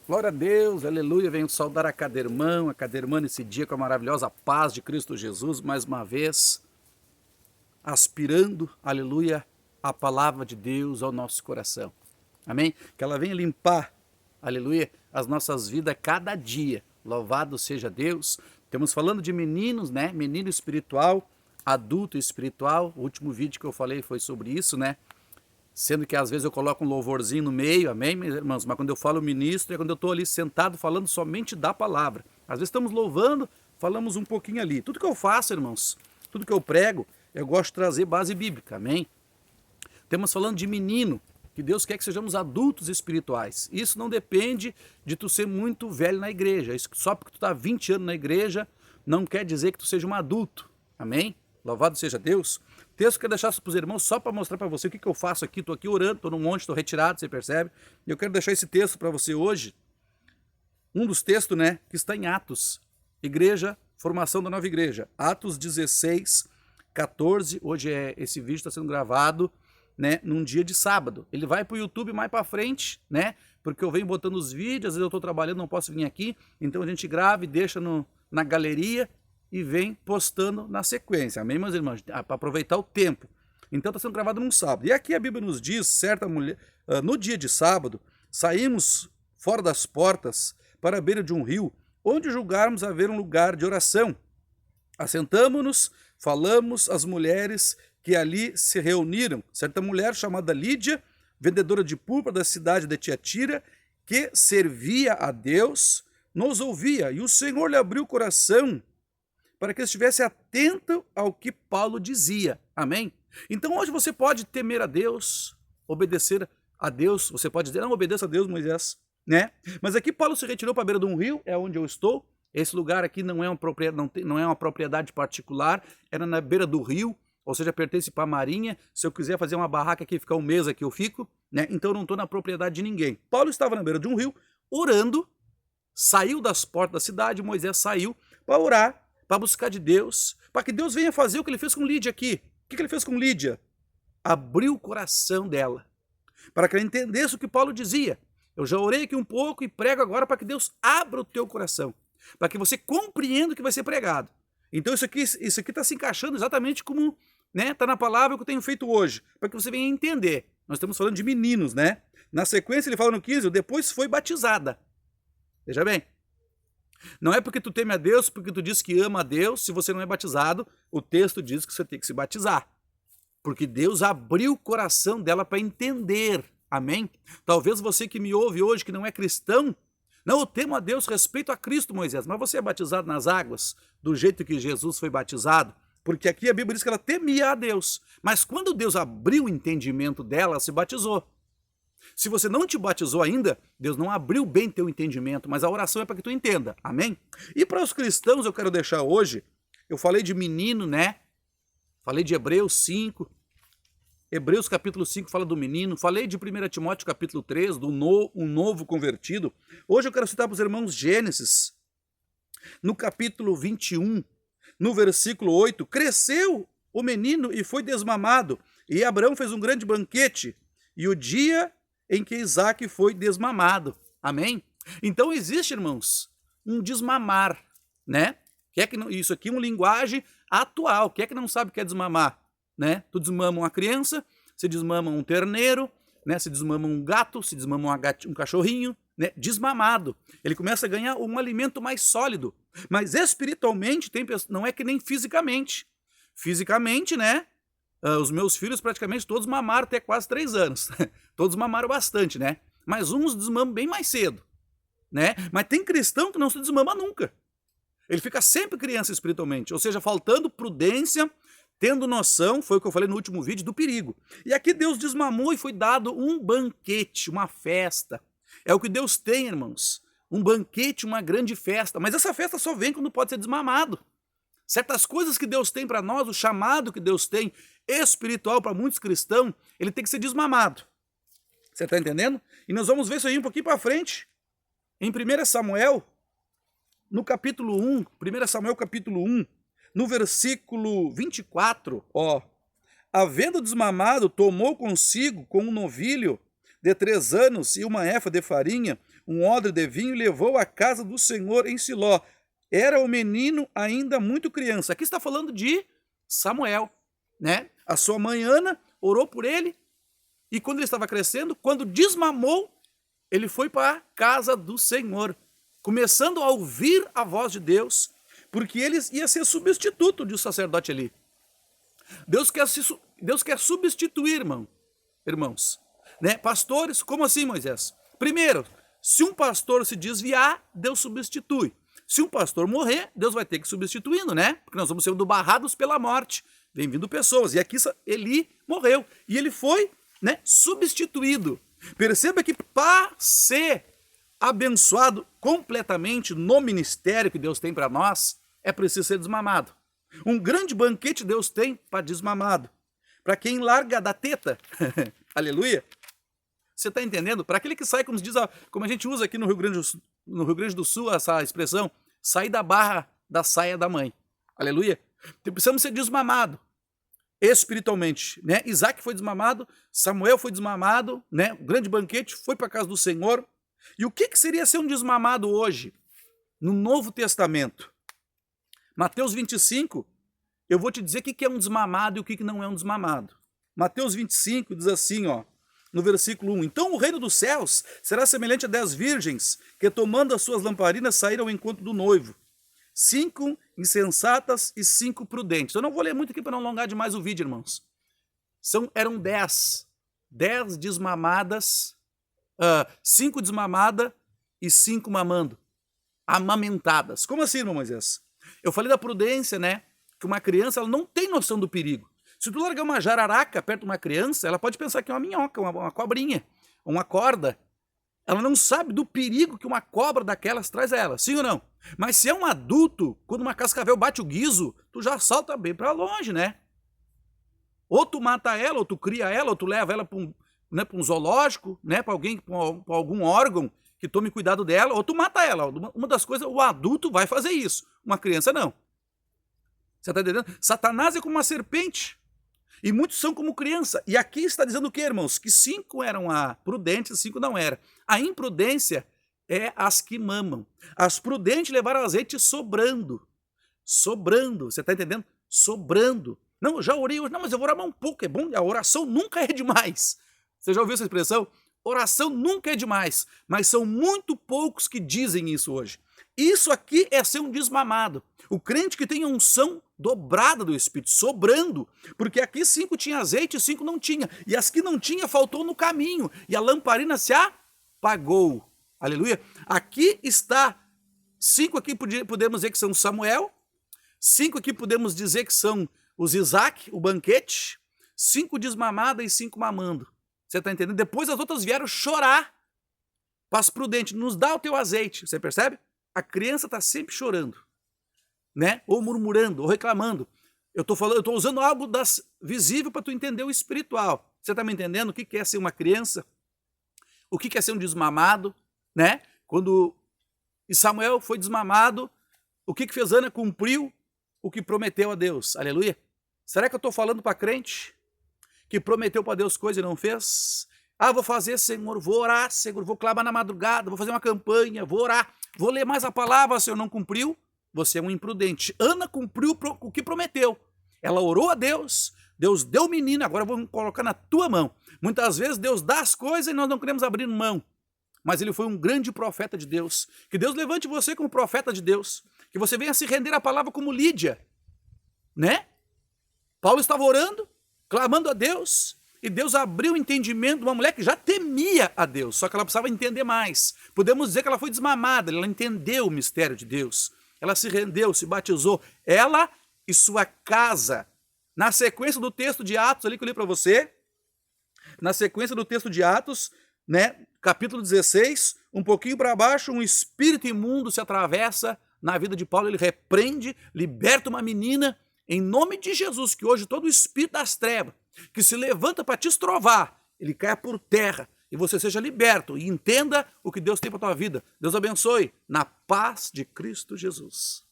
Glória a Deus, aleluia, venho saudar a cada irmão, nesse dia com a maravilhosa paz de Cristo Jesus, mais uma vez, aspirando, aleluia, a palavra de Deus ao nosso coração, amém? Que ela venha limpar, aleluia, as nossas vidas cada dia, louvado seja Deus. Estamos falando de meninos, né, menino espiritual, adulto espiritual, o último vídeo que eu falei foi sobre isso, né? Sendo que às vezes eu coloco um louvorzinho no meio, amém, meus irmãos? Mas quando eu falo ministro, é quando eu estou ali sentado falando somente da palavra. Às vezes estamos louvando, falamos um pouquinho ali. Tudo que eu faço, irmãos, tudo que eu prego, eu gosto de trazer base bíblica, amém? Temos falando de menino, que Deus quer que sejamos adultos espirituais. Isso não depende de tu ser muito velho na igreja. Isso só porque tu está 20 anos na igreja, não quer dizer que tu seja um adulto, amém? Louvado seja Deus. O texto que eu deixar para os irmãos só para mostrar para você o que eu faço aqui. Estou aqui orando, estou num monte, estou retirado, você percebe? E eu quero deixar esse texto para você hoje. Um dos textos, né, que está em Atos. Igreja, formação da nova igreja. Atos 16, 14. Hoje esse vídeo está sendo gravado, né, num dia de sábado. Ele vai para o YouTube mais para frente, né? Porque eu venho botando os vídeos, às vezes eu estou trabalhando, não posso vir aqui. Então a gente grava e deixa na galeria e vem postando na sequência, amém, meus irmãos? Para aproveitar o tempo. Então está sendo gravado num sábado. E aqui a Bíblia nos diz, certa mulher, no dia de sábado, saímos fora das portas para a beira de um rio, onde julgáramos haver um lugar de oração. Assentamo-nos, falamos às mulheres que ali se reuniram. Certa mulher chamada Lídia, vendedora de púrpura da cidade de Tiatira, que servia a Deus, nos ouvia, e o Senhor lhe abriu o coração para que estivesse atento ao que Paulo dizia, amém? Então hoje você pode temer a Deus, obedecer a Deus, você pode dizer, não, obedeça a Deus, Moisés, né? Mas aqui Paulo se retirou para a beira de um rio, é onde eu estou, esse lugar aqui não é uma propriedade particular, era na beira do rio, ou seja, pertence para a marinha, se eu quiser fazer uma barraca aqui, ficar um mês aqui eu fico, né? Então eu não estou na propriedade de ninguém. Paulo estava na beira de um rio, orando, saiu das portas da cidade, Moisés saiu para orar, para buscar de Deus, para que Deus venha fazer o que ele fez com Lídia aqui. O que ele fez com Lídia? Abriu o coração dela, para que ela entendesse o que Paulo dizia. Eu já orei aqui um pouco e prego agora para que Deus abra o teu coração, para que você compreenda o que vai ser pregado. Então isso aqui está se encaixando exatamente como, né, está na palavra que eu tenho feito hoje, para que você venha entender. Nós estamos falando de meninos, né? Na sequência ele fala no 15, depois foi batizada. Veja bem. Não é porque tu teme a Deus, porque tu diz que ama a Deus, se você não é batizado, o texto diz que você tem que se batizar. Porque Deus abriu o coração dela para entender, amém? Talvez você que me ouve hoje, que não é cristão, não, eu temo a Deus, respeito a Cristo, Moisés, mas você é batizado nas águas, do jeito que Jesus foi batizado? Porque aqui a Bíblia diz que ela temia a Deus, mas quando Deus abriu o entendimento dela, ela se batizou. Se você não te batizou ainda, Deus não abriu bem teu entendimento, mas a oração é para que tu entenda, amém? E para os cristãos eu quero deixar hoje, eu falei de menino, né? Falei de Hebreus 5, Hebreus capítulo 5 fala do menino, falei de 1 Timóteo capítulo 3, um novo convertido. Hoje eu quero citar para os irmãos Gênesis, no capítulo 21, no versículo 8, cresceu o menino e foi desmamado, e Abraão fez um grande banquete, e o dia em que Isaac foi desmamado, amém? Então existe, irmãos, um desmamar, né? Isso aqui é uma linguagem atual, quem é que não sabe o que é desmamar, né? Tu desmama uma criança, se desmama um terneiro, né? Se desmama um gato, se desmama um cachorrinho, né? Desmamado. Ele começa a ganhar um alimento mais sólido, mas espiritualmente não é que nem fisicamente. Fisicamente, né? Os meus filhos praticamente todos mamaram até quase 3 anos. Todos mamaram bastante, né? Mas uns desmamam bem mais cedo, né? Mas tem cristão que não se desmama nunca. Ele fica sempre criança espiritualmente, ou seja, faltando prudência, tendo noção, foi o que eu falei no último vídeo, do perigo. E aqui Deus desmamou e foi dado um banquete, uma festa. É o que Deus tem, irmãos. Um banquete, uma grande festa. Mas essa festa só vem quando pode ser desmamado. Certas coisas que Deus tem para nós, o chamado que Deus tem espiritual para muitos cristãos, ele tem que ser desmamado. Você está entendendo? E nós vamos ver isso aí um pouquinho para frente. Em 1 Samuel, no capítulo 1, 1 Samuel capítulo 1, no versículo 24, ó. Havendo desmamado, tomou consigo com um novilho de 3 anos e uma efa de farinha, um odre de vinho, e levou à casa do Senhor em Siló. Era o menino ainda muito criança. Aqui está falando de Samuel, né? A sua mãe Ana orou por ele, e quando ele estava crescendo, quando desmamou, ele foi para a casa do Senhor, começando a ouvir a voz de Deus, porque ele ia ser substituto de um sacerdote ali. Deus quer substituir, irmãos. Né? Pastores, como assim, Moisés? Primeiro, se um pastor se desviar, Deus substitui. Se um pastor morrer, Deus vai ter que ir substituindo, né? Porque nós vamos sendo barrados pela morte. Vem vindo pessoas. E aqui Eli morreu. E ele foi, né, substituído. Perceba que para ser abençoado completamente no ministério que Deus tem para nós, é preciso ser desmamado. Um grande banquete Deus tem para desmamado. Para quem larga da teta, aleluia. Você está entendendo? Para aquele que sai, como a gente usa aqui no Rio Grande do Sul, essa expressão, sair da barra da saia da mãe. Aleluia. Precisamos ser desmamado espiritualmente, né? Isaac foi desmamado, Samuel foi desmamado, né? O grande banquete foi para a casa do Senhor. E o que seria ser um desmamado hoje, no Novo Testamento? Mateus 25, eu vou te dizer o que é um desmamado e o que não é um desmamado. Mateus 25 diz assim, ó, no versículo 1, então o reino dos céus será semelhante a 10 virgens, que tomando as suas lamparinas saíram ao encontro do noivo. 5 insensatas e 5 prudentes. Eu não vou ler muito aqui para não alongar demais o vídeo, irmãos. Eram 10 desmamadas, 5 desmamadas e 5 mamando, amamentadas. Como assim, irmão Moisés? Eu falei da prudência, né? Que uma criança ela não tem noção do perigo. Se tu largar uma jararaca perto de uma criança, ela pode pensar que é uma minhoca, uma cobrinha, uma corda. Ela não sabe do perigo que uma cobra daquelas traz a ela, sim ou não? Mas se é um adulto, quando uma cascavel bate o guizo, tu já salta bem para longe, né? Ou tu mata ela, ou tu cria ela, ou tu leva ela para um zoológico, né? Para algum órgão que tome cuidado dela, ou tu mata ela. Uma das coisas, o adulto vai fazer isso, uma criança não. Você está entendendo? Satanás é como uma serpente. E muitos são como criança. E aqui está dizendo o que, irmãos? Que 5 eram prudentes, 5 não eram. A imprudência é as que mamam. As prudentes levaram azeite sobrando. Sobrando. Você está entendendo? Sobrando. Não, eu já orei hoje. Não, mas eu vou orar um pouco. É bom. A oração nunca é demais. Você já ouviu essa expressão? Oração nunca é demais. Mas são muito poucos que dizem isso hoje. Isso aqui é ser um desmamado. O crente que tem a unção dobrada do Espírito, sobrando, porque aqui 5 tinha azeite e 5 não tinha. E as que não tinha faltou no caminho. E a lamparina se apagou. Aleluia. Aqui está 5 aqui podemos dizer que são Samuel. 5 aqui podemos dizer que são os Isaac, o banquete. 5 desmamadas e 5 mamando. Você está entendendo? Depois as outras vieram chorar. Paz prudente, nos dá o teu azeite. Você percebe? A criança está sempre chorando, né? Ou murmurando, ou reclamando. Eu estou usando algo visível para tu entender o espiritual. Você está me entendendo o que é ser uma criança? O que é ser um desmamado, né? Quando Samuel foi desmamado, o que fez Ana? Cumpriu o que prometeu a Deus. Aleluia. Será que eu estou falando para crente que prometeu para Deus coisa e não fez? Vou fazer, Senhor, vou orar, Senhor, vou clamar na madrugada, vou fazer uma campanha, vou orar, vou ler mais a palavra, Senhor, não cumpriu? Você é um imprudente. Ana cumpriu o que prometeu. Ela orou a Deus, Deus deu o menino, agora vamos colocar na tua mão. Muitas vezes Deus dá as coisas e nós não queremos abrir mão. Mas ele foi um grande profeta de Deus. Que Deus levante você como profeta de Deus. Que você venha se render à palavra como Lídia. Né? Paulo estava orando, clamando a Deus, e Deus abriu o entendimento de uma mulher que já temia a Deus, só que ela precisava entender mais. Podemos dizer que ela foi desmamada, ela entendeu o mistério de Deus. Ela se rendeu, se batizou, ela e sua casa. Na sequência do texto de Atos, ali que eu li para você, na sequência do texto de Atos, né, capítulo 16, um pouquinho para baixo, um espírito imundo se atravessa na vida de Paulo, ele repreende, liberta uma menina, em nome de Jesus, que hoje todo o espírito das trevas, que se levanta para te estrovar, ele caia por terra, e você seja liberto, e entenda o que Deus tem para a tua vida. Deus abençoe, na paz de Cristo Jesus.